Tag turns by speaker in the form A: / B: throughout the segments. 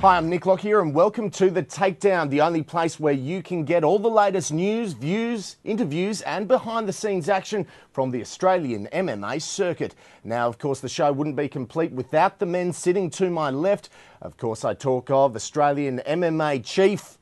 A: Hi, I'm Nick Lockyer and welcome to The Takedown, the only place where you can get all the latest news, views, interviews and behind-the-scenes action from the Australian MMA circuit. Now, of course, the show wouldn't be complete without the men sitting to my left. Of course, I talk of Australian MMA chief,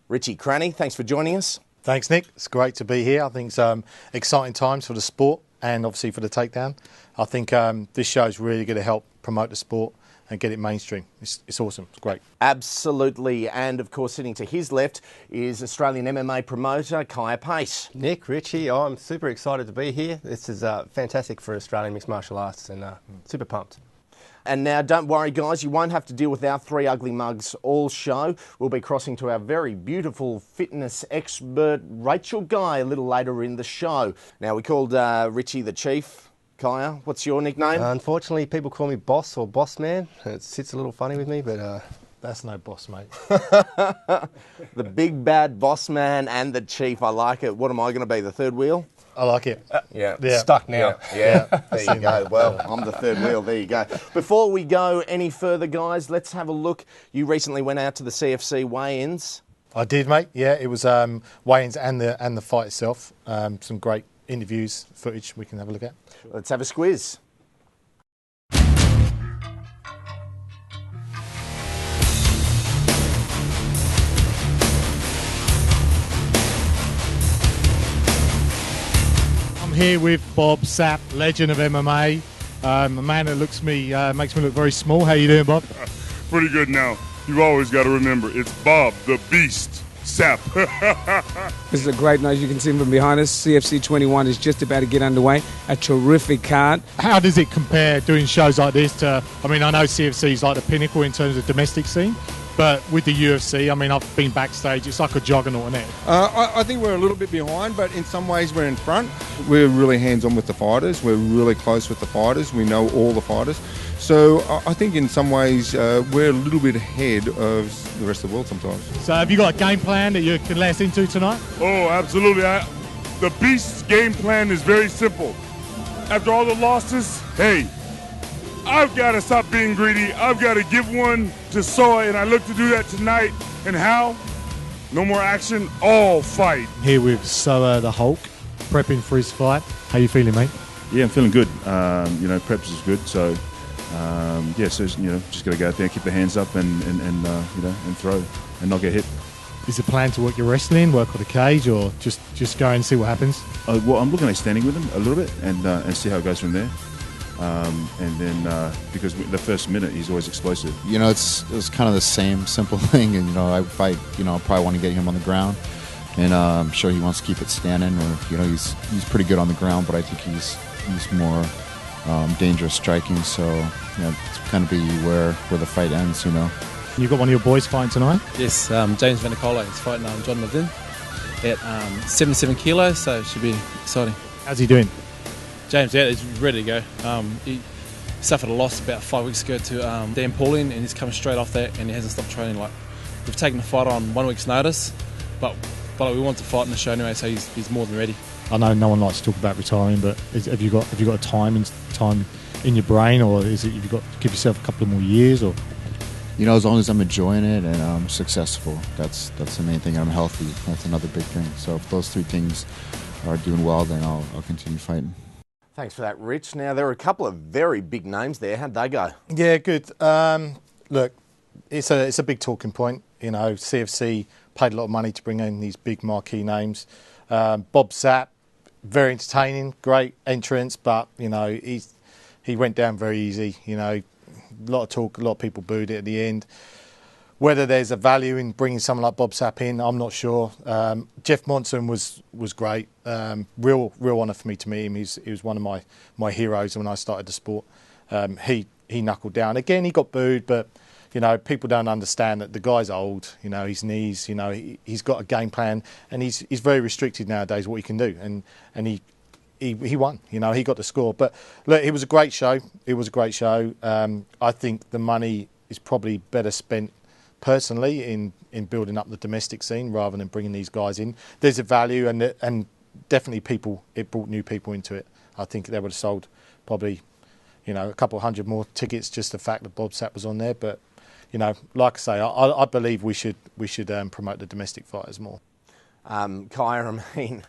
A: Richie Cranny. Thanks for joining us.
B: Thanks, Nick. It's great to be here. I think it's exciting times for the sport and obviously for the Takedown. I think this show is really going to help promote the sport and get it mainstream. It's awesome. It's great.
A: Absolutely. And, of course, sitting to his left is Australian MMA promoter Kaya Pace.
C: Nick, Richie, I'm super excited to be here. This is fantastic for Australian mixed martial arts and super pumped.
A: And now, don't worry, guys, you won't have to deal with our three ugly mugs all show. We'll be crossing to our very beautiful fitness expert, Rachel Guy, a little later in the show. Now, we called Richie the Chief. Kaya, what's your nickname?
C: Unfortunately, people call me Boss or Boss Man. It sits a little funny with me, but
B: That's no boss, mate.
A: The big bad boss man and the chief. I like it. What am I going to be, the third wheel?
B: I like it.
A: Yeah.
C: stuck now.
A: Yeah. There you go. Well, I'm the third wheel. There you go. Before we go any further, guys, let's have a look. You recently went out to the CFC weigh-ins.
B: I did, mate. Yeah, it was weigh-ins and the fight itself. Some great interviews, footage we can have a look at.
A: Let's have a squiz.
D: I'm here with Bob Sapp, legend of MMA. A man that makes me look very small. How you doing, Bob?
E: Pretty good now. You've always got to remember, it's Bob the Beast Sapp.
F: This is a great night. You can see him from behind us. CFC 21 is just about to get underway. A terrific card.
D: How does it compare doing shows like this to, I mean, I know CFC is like the pinnacle in terms of domestic scene, but with the UFC, I mean, I've been backstage, it's like a juggernaut, isn't it?
G: I think we're a little bit behind, but in some ways we're in front. We're really hands-on with the fighters. We're really close with the fighters. We know all the fighters. So I think in some ways we're a little bit ahead of the rest of the world sometimes.
D: So have you got a game plan that you can let us into tonight?
E: Oh, absolutely. The Beast's game plan is very simple. After all the losses, hey, I've got to stop being greedy. I've got to give one to Soy, and I look to do that tonight. And how? No more action, all fight.
D: Here with Soa the Hulk, prepping for his fight. How you feeling, mate?
H: Yeah, I'm feeling good. Preps is good, so just got to go out there, keep the hands up, and throw and not get hit.
D: Is the plan to work your wrestling, work on the cage, or just go and see what happens?
H: Well, I'm looking at standing with him a little bit and see how it goes from there. Because the first minute he's always explosive.
I: You know, it's kind of the same simple thing, and I probably want to get him on the ground, and I'm sure he wants to keep it standing. Or he's pretty good on the ground, but I think he's more dangerous striking. So it's kind of be where the fight ends.
D: You got one of your boys fighting tonight?
J: Yes, James Vanicola is fighting John Levin at 77 kilos, so it should be exciting.
D: How's he doing?
J: James, yeah, he's ready to go. He suffered a loss about 5 weeks ago to Dan Pauling, and he's coming straight off that, and he hasn't stopped training. Like, we've taken the fight on 1 week's notice, but we want to fight in the show anyway, so he's more than ready.
D: I know no one likes to talk about retiring, but have you got a time in your brain, or is it you've got to give yourself a couple of more years, or?
I: As long as I'm enjoying it and I'm successful, that's the main thing. I'm healthy. That's another big thing. So if those three things are doing well, then I'll continue fighting.
A: Thanks for that, Rich. Now, there are a couple of very big names there. How'd they go?
B: Yeah, good. Look, it's a big talking point. CFC paid a lot of money to bring in these big marquee names. Bob Sapp, very entertaining, great entrance, but he went down very easy. A lot of talk, a lot of people booed it at the end. Whether there's a value in bringing someone like Bob Sapp in, I'm not sure. Jeff Monson was great. Real honour for me to meet him. He was one of my heroes when I started the sport. He knuckled down. Again, he got booed, but people don't understand that the guy's old. His knees. He's got a game plan, and he's very restricted nowadays what he can do. And he won. He got the score. But look, it was a great show. I think the money is probably better spent personally in building up the domestic scene rather than bringing these guys in. There's a value, and definitely it brought new people into it. I think they would have sold probably a couple hundred more tickets, just the fact that Bob Sapp was on there. But like I say, I believe we should promote the domestic fighters more.
A: Kaya, I mean,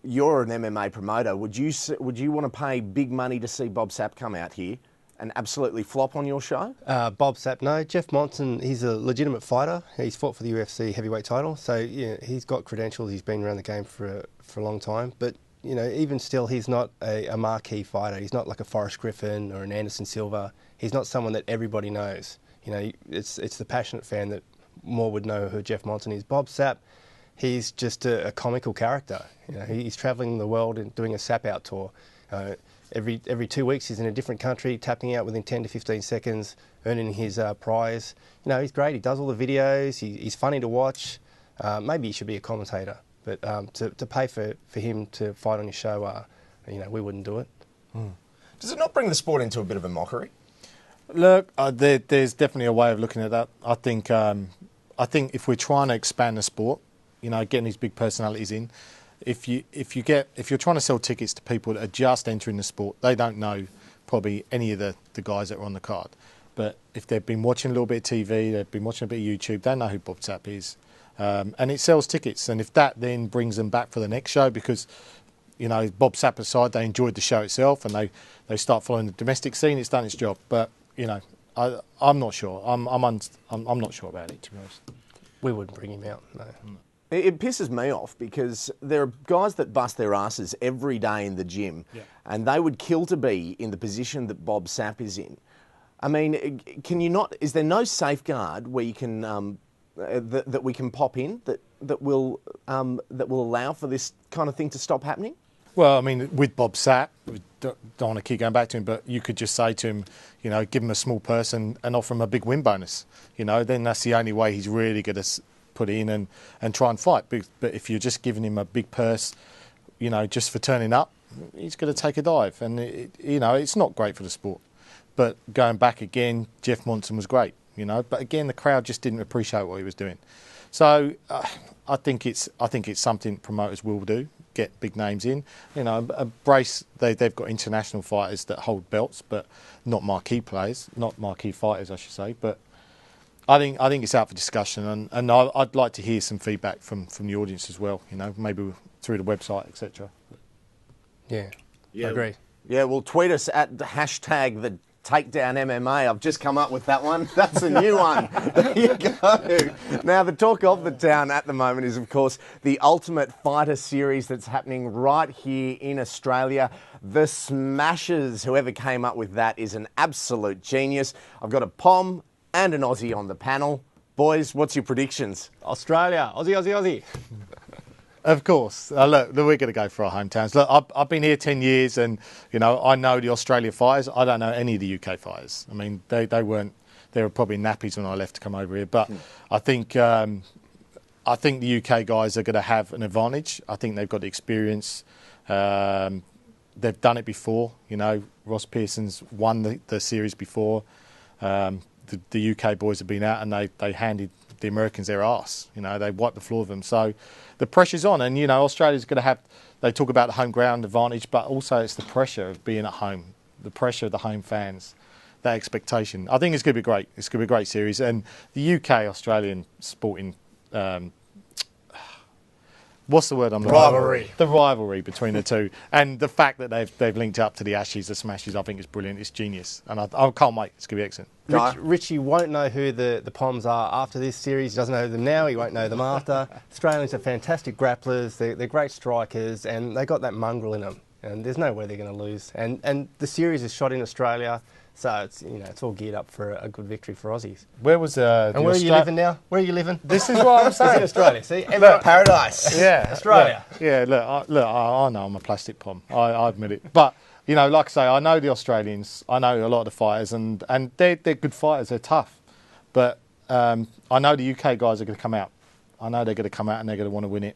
A: you're an MMA promoter. Would you want to pay big money to see Bob Sapp come out here and absolutely flop on your show?
C: Bob Sapp, no. Jeff Monson, he's a legitimate fighter. He's fought for the UFC heavyweight title, so yeah, he's got credentials. He's been around the game for a long time. But even still, he's not a marquee fighter. He's not like a Forrest Griffin or an Anderson Silva. He's not someone that everybody knows. It's the passionate fan that more would know who Jeff Monson is. Bob Sapp, he's just a comical character. He's travelling the world and doing a Sapp out tour. Every 2 weeks he's in a different country, tapping out within 10 to 15 seconds, earning his prize. He's great. He does all the videos. He's funny to watch. Maybe he should be a commentator, but to pay for him to fight on your show, we wouldn't do it.
A: Does it not bring the sport into a bit of a mockery?
B: Look, there's definitely a way of looking at that. I think if we're trying to expand the sport, getting these big personalities in, if you're trying to sell tickets to people that are just entering the sport, they don't know probably any of the guys that are on the card. But if they've been watching a little bit of TV, they've been watching a bit of YouTube, they know who Bob Sapp is, and it sells tickets. And if that then brings them back for the next show, because Bob Sapp aside, they enjoyed the show itself, and they start following the domestic scene, it's done its job. But I'm not sure. I'm not sure about it, to be honest.
C: We wouldn't bring him out, no.
A: It pisses me off because there are guys that bust their asses every day in the gym, and they would kill to be in the position that Bob Sapp is in. I mean, can you not? Is there no safeguard where you can that we can pop in that will allow for this kind of thing to stop happening?
B: Well, I mean, with Bob Sapp, we don't want to keep going back to him, but you could just say to him, give him a small purse and offer him a big win bonus. Then that's the only way he's really going to put in and try and fight. But if you're just giving him a big purse, just for turning up, he's going to take a dive. And, it's not great for the sport. But going back again, Jeff Monson was great, But again, the crowd just didn't appreciate what he was doing. So I think it's something promoters will do. Get big names in, Brace. They've got international fighters that hold belts, but not marquee players, not marquee fighters, I should say. But I think it's out for discussion, and I'd like to hear some feedback from the audience as well. Maybe through the website, etc.
C: Yeah, I agree.
A: Yeah, well, tweet us at the hashtag the Takedown MMA. I've just come up with that one. That's a new one. There you go. Now, the talk of the town at the moment is, of course, the Ultimate Fighter series that's happening right here in Australia. The Smashers, whoever came up with that, is an absolute genius. I've got a POM and an Aussie on the panel. Boys, what's your predictions?
C: Australia. Aussie, Aussie, Aussie.
B: Of course. Look, we're going to go for our hometowns. Look, I've been here 10 years and, I know the Australia fighters. I don't know any of the UK fighters. I mean, they were probably nappies when I left to come over here. But I think the UK guys are going to have an advantage. I think they've got the experience. They've done it before. Ross Pearson's won the series before. The UK boys have been out and they handed the Americans their arse. They wiped the floor of them. So the pressure's on, and Australia's going to have. They talk about the home ground advantage, but also it's the pressure of being at home, the pressure of the home fans, that expectation. I think it's going to be great. It's going to be a great series, and the UK-Australian sporting. What's the word I'm looking for?
A: Rivalry.
B: The rivalry between the two, and the fact that they've linked up to the Ashes, the Smashes, I think is brilliant. It's genius, and I can't wait. It's going to be excellent.
C: Richie won't know who the POMs are after this series. He doesn't know them now. He won't know them after. Australians are fantastic grapplers. They're great strikers, and they got that mongrel in them. And there's no way they're going to lose. And the series is shot in Australia, so it's all geared up for a good victory for Aussies.
B: Where was
C: and where are you living now? Where are you living?
B: This is what I'm saying.
C: It's in Australia. See, look, paradise.
B: Yeah,
C: Australia.
B: Look. I know I'm a plastic POM. I admit it, but. Like I say, I know the Australians. I know a lot of the fighters, and they're good fighters. They're tough, but I know the UK guys are going to come out. I know they're going to come out and they're going to want to win it,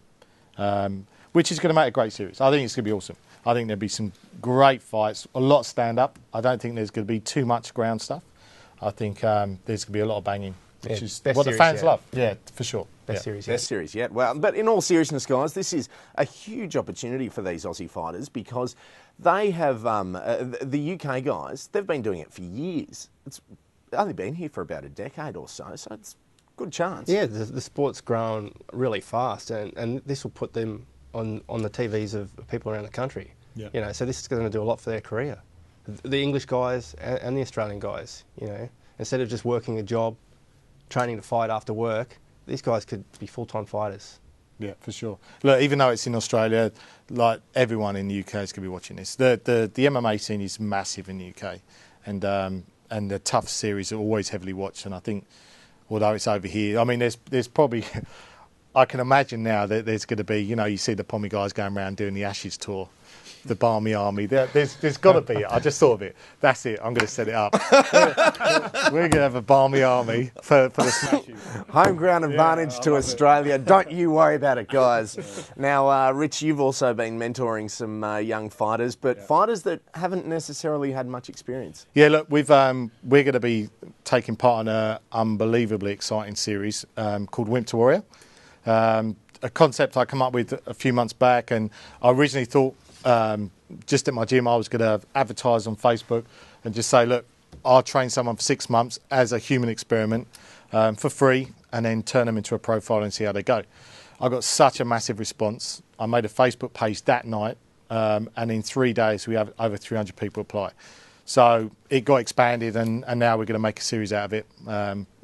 B: which is going to make a great series. I think it's going to be awesome. I think there'll be some great fights, a lot of stand-up. I don't think there's going to be too much ground stuff. I think there's going to be a lot of banging, which is what the fans love. Yeah, for sure.
C: Best series
A: yet. Well, but in all seriousness, guys, this is a huge opportunity for these Aussie fighters because they have the UK guys. They've been doing it for years. only been here for about a decade or so, so it's a good chance.
C: Yeah, the sport's grown really fast, and this will put them on the TVs of people around the country.
D: Yeah.
C: You know, so this is going to do a lot for their career. The English guys and the Australian guys, you know, instead of just working a job, training to fight after work, these guys could be full-time fighters.
B: Yeah, for sure. Look, even though it's in Australia, like everyone in the UK is going to be watching this. The MMA scene is massive in the UK, and the tough series are always heavily watched. And I think, although it's over here, I mean, there's probably, I can imagine now that there's going to be, you know, you see the Pommy guys going around doing the Ashes tour, the Barmy Army. There's got to be. I just thought of it. That's it. I'm going to set it up. We're going to have a Barmy Army for the Smashes.
A: Home ground advantage to Australia. Don't you worry about it, guys. Now, Rich, you've also been mentoring some young fighters, but fighters that haven't necessarily had much experience.
B: Yeah, look, we're going to be taking part in an unbelievably exciting series called Wimp to Warrior. A concept I come up with a few months back, and I originally thought just at my gym I was going to advertise on Facebook and just say, look, I'll train someone for 6 months as a human experiment for free, and then turn them into a profile and see how they go. I got such a massive response. I made a Facebook page that night, and in 3 days we have over 300 people apply. So it got expanded, and now we're going to make a series out of it.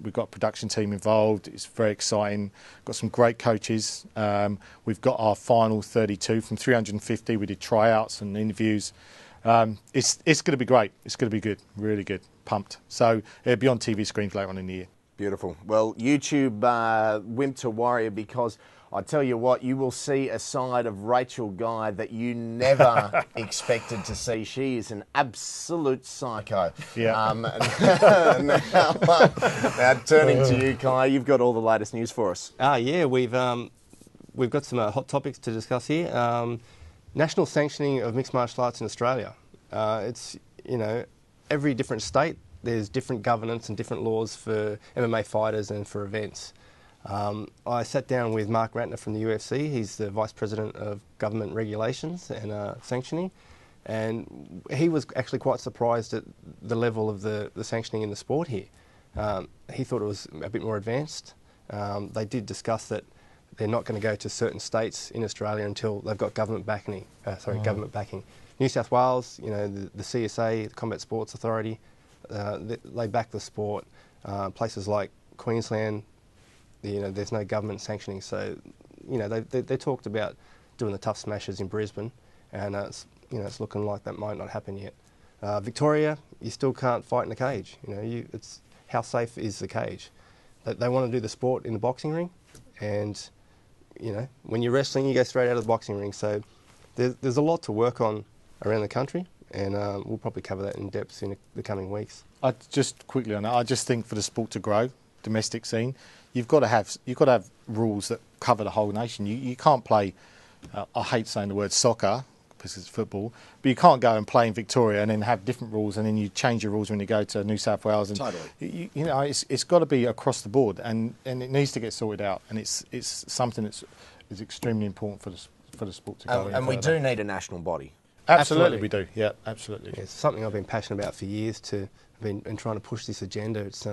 B: We've got a production team involved. It's very exciting. Got some great coaches. We've got our final 32 from 350. We did tryouts and interviews. It's going to be great. It's going to be good, really good. Pumped. So it'll be on TV screens later on in the year.
A: Beautiful. Well, YouTube Wimp to Warrior, because I tell you what, you will see a side of Rachel Guy that you never expected to see. She is an absolute psycho.
B: Yeah.
A: Now, turning to you, Kai, you've got all the latest news for us.
C: Yeah, we've got some hot topics to discuss here. National sanctioning of mixed martial arts in Australia. It's, you know, every different state, there's different governance and different laws for MMA fighters and for events. I sat down with Mark Ratner from the UFC. He's the Vice President of Government Regulations and Sanctioning. And he was actually quite surprised at the level of the sanctioning in the sport here. He thought it was a bit more advanced. They did discuss that they're not going to go to certain states in Australia until they've got government backing. Government backing. New South Wales, you know, the CSA, the Combat Sports Authority, they back the sport. Places like Queensland, you know, there's no government sanctioning, so you know they talked about doing the tough smashes in Brisbane, and it's looking like that might not happen yet. Victoria, you still can't fight in a cage. You know, it's how safe is the cage? They want to do the sport in the boxing ring, and you know when you're wrestling, you go straight out of the boxing ring. So there's a lot to work on around the country, and we'll probably cover that in depth in the coming weeks.
B: Just quickly on that, I just think for the sport to grow, domestic scene, you've got to have rules that cover the whole nation. You can't play. I hate saying the word soccer because it's football, but you can't go and play in Victoria and then have different rules, and then you change your rules when you go to New South Wales. And
A: totally.
B: You know, it's got to be across the board, and it needs to get sorted out. And it's something that's is extremely important for the sport to go.
A: And we do need a national body.
B: Absolutely, we do. Yeah, absolutely.
C: Yeah, it's something I've been passionate about for years. Been trying to push this agenda. It's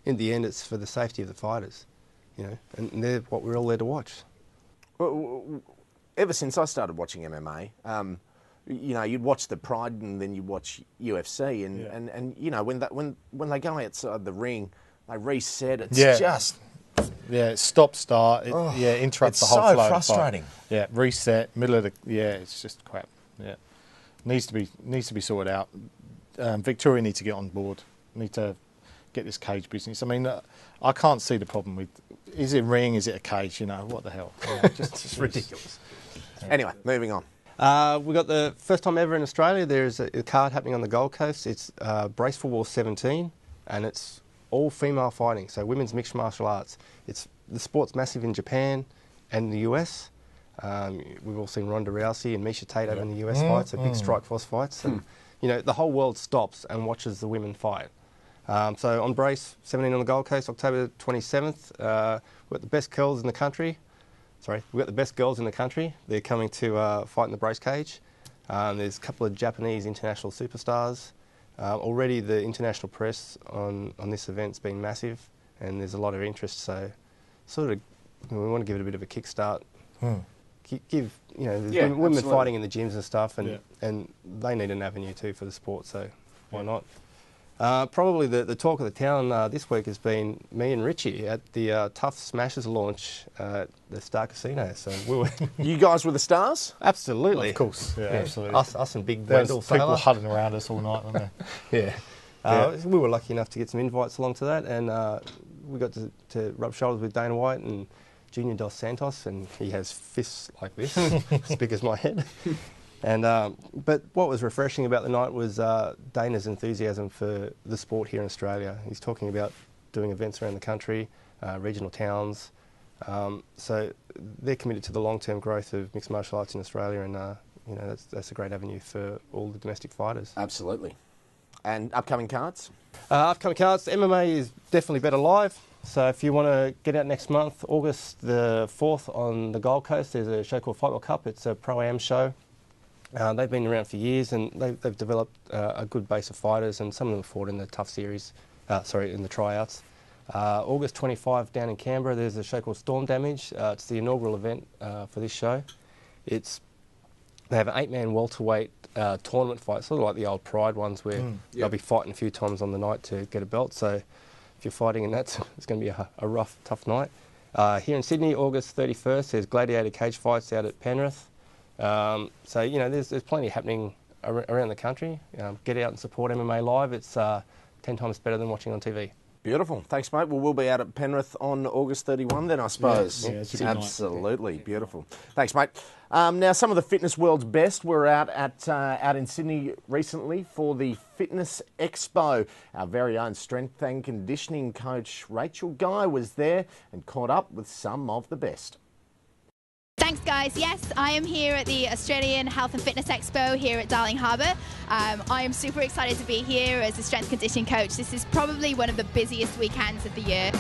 C: in the end, it's for the safety of the fighters, you know, and they're what we're all there to watch.
A: Well, ever since I started watching MMA, you know, you'd watch the Pride and then you'd watch UFC, and you know, when they go outside the ring, they reset. It's just
B: stop start. Interrupt the whole flow.
A: It's so frustrating.
B: Yeah, reset middle of the. Yeah, it's just crap. Yeah, needs to be sorted out. Victoria needs to get on board. Need to get this cage business. I mean, I can't see the problem with. Is it ring? Is it a cage? You know, what the hell? Yeah,
A: just ridiculous. Anyway, moving on.
C: We've got the first time ever in Australia. There's a card happening on the Gold Coast. It's Brace for War 17, and it's all female fighting, so women's mixed martial arts. The sport's massive in Japan and the US. We've all seen Ronda Rousey and Miesha Tate over in the US fights, the big Strikeforce fights. And, you know, the whole world stops and watches the women fight. So on Brace 17 on the Gold Coast, October 27th, we've got the best girls in the country. We've got the best girls in the country. They're coming to fight in the Brace cage. There's a couple of Japanese international superstars. Already the international press on this event's been massive, and there's a lot of interest. So, sort of, we want to give it a bit of a kickstart. Give there's women fighting in the gyms and stuff, and they need an avenue too for the sport. So, why not? Probably the talk of the town this week has been me and Richie at the Tough Smashers launch at the Star Casino. So we were
A: You guys were the stars?
C: Absolutely.
B: Of course. Yeah, absolutely.
C: Us and Big
B: There's
C: Wendell
B: people
C: Sailor.
B: huddling around us all night, weren't they?
C: We were lucky enough to get some invites along to that, and we got to rub shoulders with Dana White and Junior Dos Santos, and he has fists like this, as big as my head. And but what was refreshing about the night was Dana's enthusiasm for the sport here in Australia. He's talking about doing events around the country, regional towns. So they're committed to the long-term growth of mixed martial arts in Australia, and that's a great avenue for all the domestic fighters.
A: Absolutely. And upcoming cards?
C: Upcoming cards, MMA is definitely better live. So if you want to get out next month, August the 4th on the Gold Coast, there's a show called Fight World Cup. It's a Pro-Am show. They've been around for years, and they've developed a good base of fighters, and some of them fought in the Tough series, in the tryouts. August 25 down in Canberra, there's a show called Storm Damage. It's the inaugural event for this show. They have an 8-man welterweight tournament fight, sort of like the old Pride ones where they'll be fighting a few times on the night to get a belt. So if you're fighting in that, it's going to be a rough, tough night. Here in Sydney, August 31st, there's gladiator cage fights out at Penrith. So, there's plenty happening around the country. Get out and support MMA live. It's 10 times better than watching on TV.
A: Beautiful. Thanks, mate. Well, we'll be out at Penrith on August 31 then, I suppose.
D: Yeah, it's a good
A: Absolutely. Night. Beautiful. Thanks, mate. Now, some of the fitness world's best were out in Sydney recently for the Fitness Expo. Our very own strength and conditioning coach, Rachel Guy, was there and caught up with some of the best.
K: Thanks guys, yes, I am here at the Australian Health and Fitness Expo here at Darling Harbour. I am super excited to be here as a strength conditioning coach. This is probably one of the busiest weekends of the year.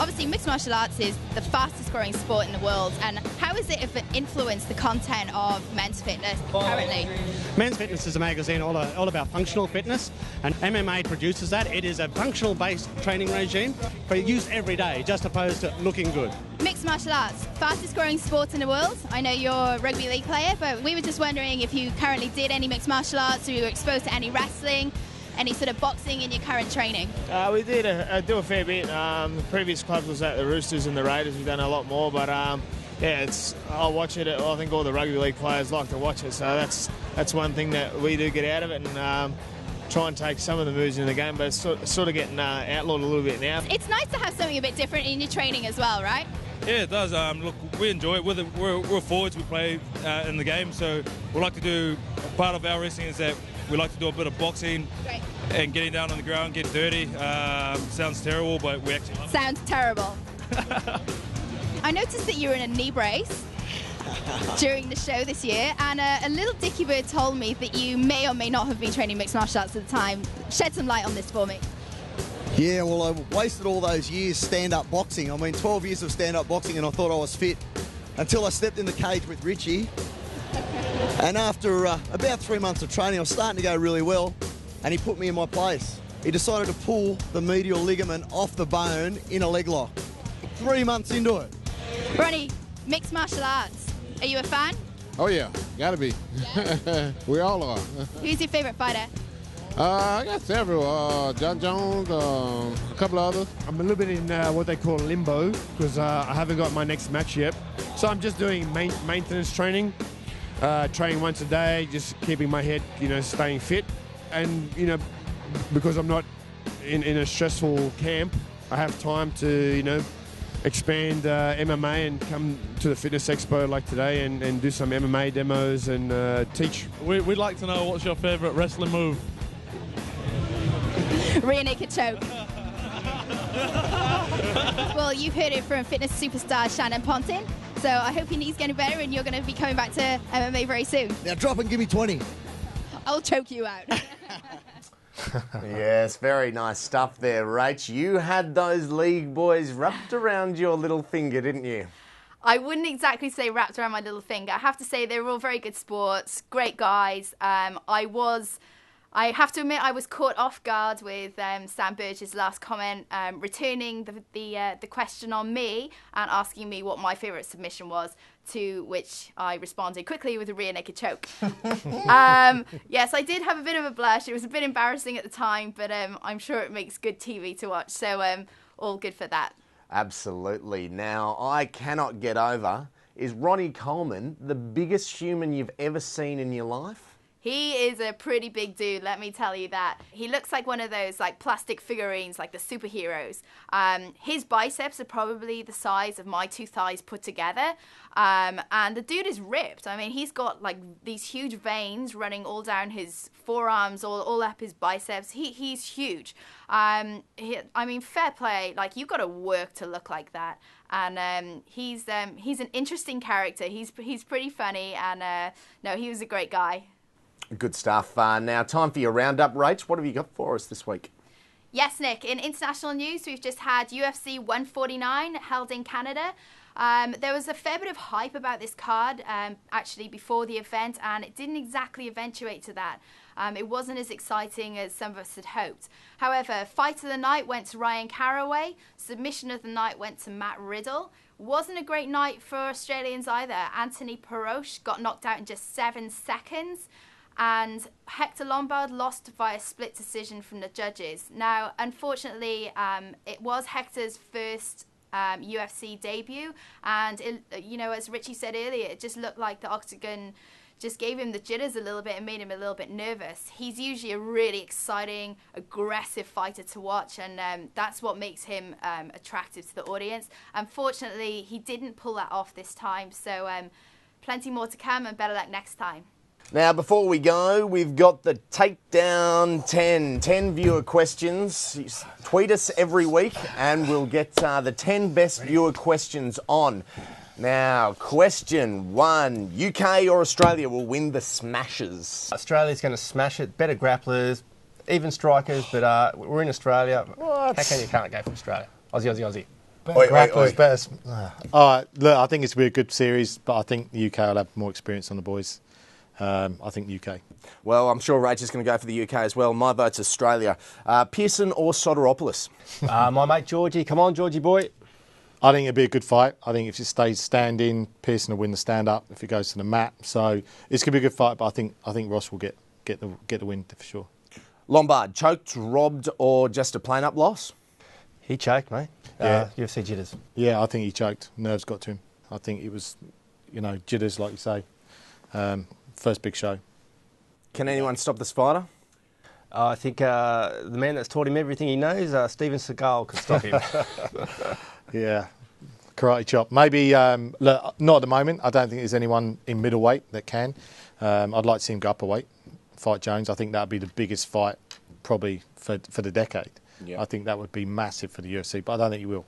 K: Obviously mixed martial arts is the fastest growing sport in the world, and how is it influenced the content of men's fitness currently?
L: Men's Fitness is a magazine all about functional fitness, and MMA produces that. It is a functional based training regime for use every day, just opposed to looking good.
K: Mixed martial arts, fastest growing sport in the world. I know you're a rugby league player, but we were just wondering if you currently did any mixed martial arts, or you were exposed to any wrestling, any sort of boxing in your current training?
M: We did do a fair bit. The previous clubs was at the Roosters and the Raiders. We've done a lot more, but I'll watch it. I think all the rugby league players like to watch it, so that's one thing that we do get out of it, and try and take some of the moves in the game, but it's sort of getting outlawed a little bit now.
K: It's nice to have something a bit different in your training as well, right?
N: Yeah, it does. Look, we enjoy it. We're forwards. We play in the game, so we like to do. Part of our wrestling is that we like to do a bit of boxing.
K: Great.
N: And getting down on the ground, get dirty. Sounds terrible, but we actually love it.
K: Sounds terrible. I noticed that you were in a knee brace during the show this year, and a little dicky bird told me that you may or may not have been training mixed martial arts at the time. Shed some light on this for me.
O: Yeah, well, I wasted all those years stand-up boxing. I mean, 12 years of stand-up boxing, and I thought I was fit until I stepped in the cage with Richie. And after about 3 months of training, I was starting to go really well, and he put me in my place. He decided to pull the medial ligament off the bone in a leg lock. 3 months into it.
K: Ronnie, mixed martial arts. Are you a fan?
P: Oh yeah, gotta be. Yeah. We all are.
K: Who's your favourite fighter?
P: I got several. John Jones, a couple others.
Q: I'm a little bit in what they call limbo because I haven't got my next match yet. So I'm just doing maintenance training, training once a day, just keeping my head, staying fit. And, because I'm not in a stressful camp, I have time to, expand MMA and come to the Fitness Expo like today and do some MMA demos and teach.
J: We'd like to know what's your favourite wrestling move?
K: Rear naked choke. Well, you've heard it from fitness superstar Shannon Pontin, so I hope your knee's getting better and you're going to be coming back to MMA very soon.
O: Now drop and give me 20.
K: I'll choke you out.
A: Yes, very nice stuff there, Rach. You had those league boys wrapped around your little finger, didn't you?
K: I wouldn't exactly say wrapped around my little finger. I have to say they were all very good sports, great guys. I have to admit I was caught off guard with Sam Burge's last comment, returning the question on me and asking me what my favourite submission was, to which I responded quickly with a rear naked choke. Yes, I did have a bit of a blush. It was a bit embarrassing at the time, but I'm sure it makes good TV to watch. So all good for that.
A: Absolutely. Now, I cannot get over, is Ronnie Coleman the biggest human you've ever seen in your life?
K: He is a pretty big dude, let me tell you that. He looks like one of those like plastic figurines, like the superheroes. His biceps are probably the size of my two thighs put together. And the dude is ripped. I mean, he's got like these huge veins running all down his forearms, all up his biceps. He's huge. I mean, fair play. Like, you've got to work to look like that. And he's an interesting character. He's pretty funny. And no, he was a great guy.
A: Good stuff. Now, time for your roundup, Rach. What have you got for us this week?
K: Yes, Nick. In international news, we've just had UFC 149 held in Canada. There was a fair bit of hype about this card actually before the event, and it didn't exactly eventuate to that. It wasn't as exciting as some of us had hoped. However, fight of the night went to Ryan Caraway. Submission of the night went to Matt Riddle. Wasn't a great night for Australians either. Anthony Perosh got knocked out in just 7 seconds. And Hector Lombard lost via split decision from the judges. Now, unfortunately, it was Hector's first UFC debut. And, as Richie said earlier, it just looked like the octagon just gave him the jitters a little bit and made him a little bit nervous. He's usually a really exciting, aggressive fighter to watch, and that's what makes him attractive to the audience. Unfortunately, he didn't pull that off this time, so plenty more to come and better luck next time.
A: Now, before we go, we've got the Takedown 10 viewer questions. Tweet us every week and we'll get the 10 best viewer questions on. Now, question 1. UK or Australia will win the Smashes?
C: Australia's going to smash it. Better grapplers, even strikers, but we're in Australia.
A: What?
C: How can you can't go for Australia? Aussie.
B: Grapplers, better. All right, look, I think it's going to be a good series, but I think the UK will have more experience on the boys. I think UK.
A: Well, I'm sure Rach is going to go for the UK as well. My vote's Australia. Pearson or Soteropoulos?
C: My mate Georgie. Come on, Georgie boy.
B: I think it'll be a good fight. I think if it stays standing, Pearson will win the stand-up if it goes to the mat. So it's going to be a good fight, but I think Ross will get the win for sure.
A: Lombard, choked, robbed, or just a plain-up loss?
C: He choked, mate.
B: Yeah.
C: UFC jitters.
B: Yeah, I think he choked. Nerves got to him. I think it was, jitters, like you say. First big show.
A: Can anyone stop the spider?
C: I think the man that's taught him everything he knows, Steven Seagal, could stop him.
B: Yeah, karate chop. Maybe, look, not at the moment. I don't think there's anyone in middleweight that can. I'd like to see him go upperweight, fight Jones. I think that would be the biggest fight probably for the decade. Yeah. I think that would be massive for the UFC, but I don't think he will.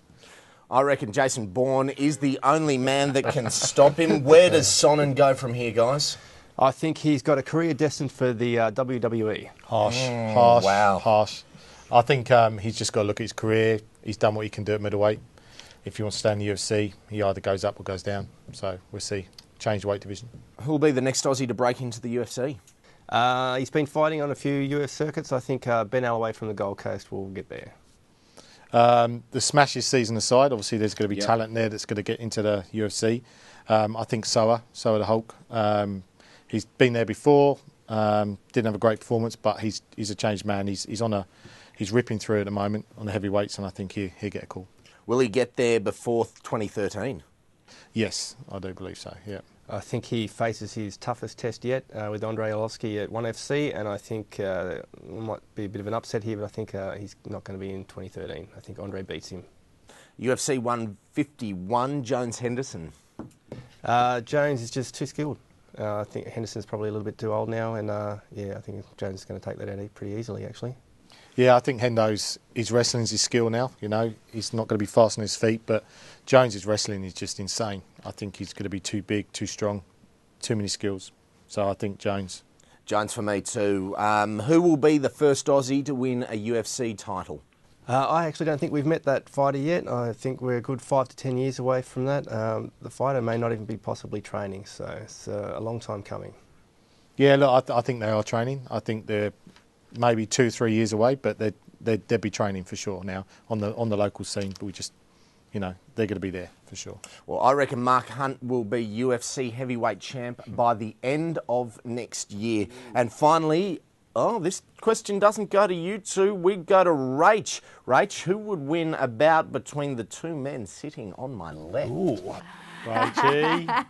A: I reckon Jason Bourne is the only man that can stop him. Where does Sonnen go from here, guys?
C: I think he's got a career destined for the WWE.
B: Harsh.
A: Wow.
B: Harsh. I think he's just got to look at his career. He's done what he can do at middleweight. If he wants to stay in the UFC, he either goes up or goes down. So we'll see. Change the weight division.
A: Who will be the next Aussie to break into the UFC?
C: He's been fighting on a few US circuits. I think Ben Alloway from the Gold Coast will get there.
B: The Smashes season aside, obviously there's going to be talent there that's going to get into the UFC. I think Soa the Hulk. He's been there before. Didn't have a great performance, but he's a changed man. He's ripping through at the moment on the heavyweights, and I think he'll get a call.
A: Will he get there before 2013?
B: Yes, I do believe so. Yeah.
C: I think he faces his toughest test yet with Andrei Arlovski at 1FC, and I think it might be a bit of an upset here, but I think he's not going to be in 2013. I think Andre beats him.
A: UFC 151, Jones Henderson.
C: Jones is just too skilled. I think Henderson's probably a little bit too old now, and I think Jones is going to take that out pretty easily, actually.
B: Yeah, I think his wrestling is his skill now. He's not going to be fast on his feet, but Jones's wrestling is just insane. I think he's going to be too big, too strong, too many skills. So I think Jones.
A: Jones for me too. Who will be the first Aussie to win a UFC title?
C: I actually don't think we've met that fighter yet. I think we're a good 5 to 10 years away from that. The fighter may not even be possibly training, so it's a long time coming.
B: Yeah, look, I think they are training. I think they're maybe 2-3 years away, but they'd be training for sure now on the local scene. But we just, you know, they're going to be there for sure.
A: Well, I reckon Mark Hunt will be UFC heavyweight champ by the end of next year. And finally, oh, this question doesn't go to you two. We go to Rach. Rach, who would win a bout between the two men sitting on my left?
B: Ooh, Rachie.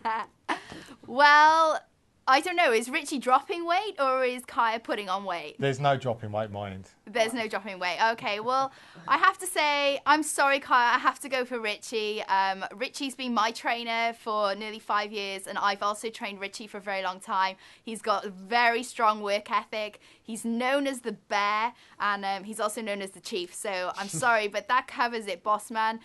K: Well, I don't know. Is Richie dropping weight or is Kaya putting on weight?
B: There's no dropping weight, my end.
K: There's no dropping weight. Okay, well, I have to say, I'm sorry, Kaya, I have to go for Richie. Richie's been my trainer for nearly 5 years, and I've also trained Richie for a very long time. He's got a very strong work ethic. He's known as the Bear, and he's also known as the Chief. So I'm sorry, but that covers it, boss man.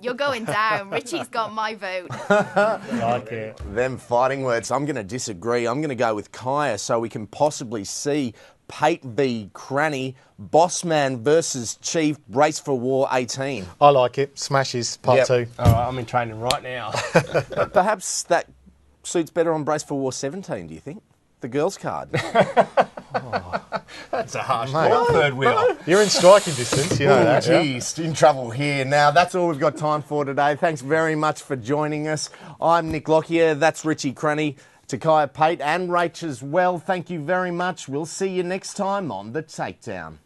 K: You're going down. Richie's got my vote.
B: Like it.
A: Them fighting words. I'm going to disagree. I'm going to go with Kaya so we can possibly see Pate v Cranny, Bossman versus Chief, Brace for War 18.
B: I like it. Smashes, part 2.
C: All right, I'm in training right now.
A: Perhaps that suits better on Brace for War 17, do you think? The girls' card.
C: That's a harsh
B: Mate.
C: third wheel.
B: You're in striking distance, you know that.
A: Geez, in trouble here. Now, that's all we've got time for today. Thanks very much for joining us. I'm Nick Lockyer. That's Richie Cranny. To Kaya Pate and Rach as well, thank you very much. We'll see you next time on The Takedown.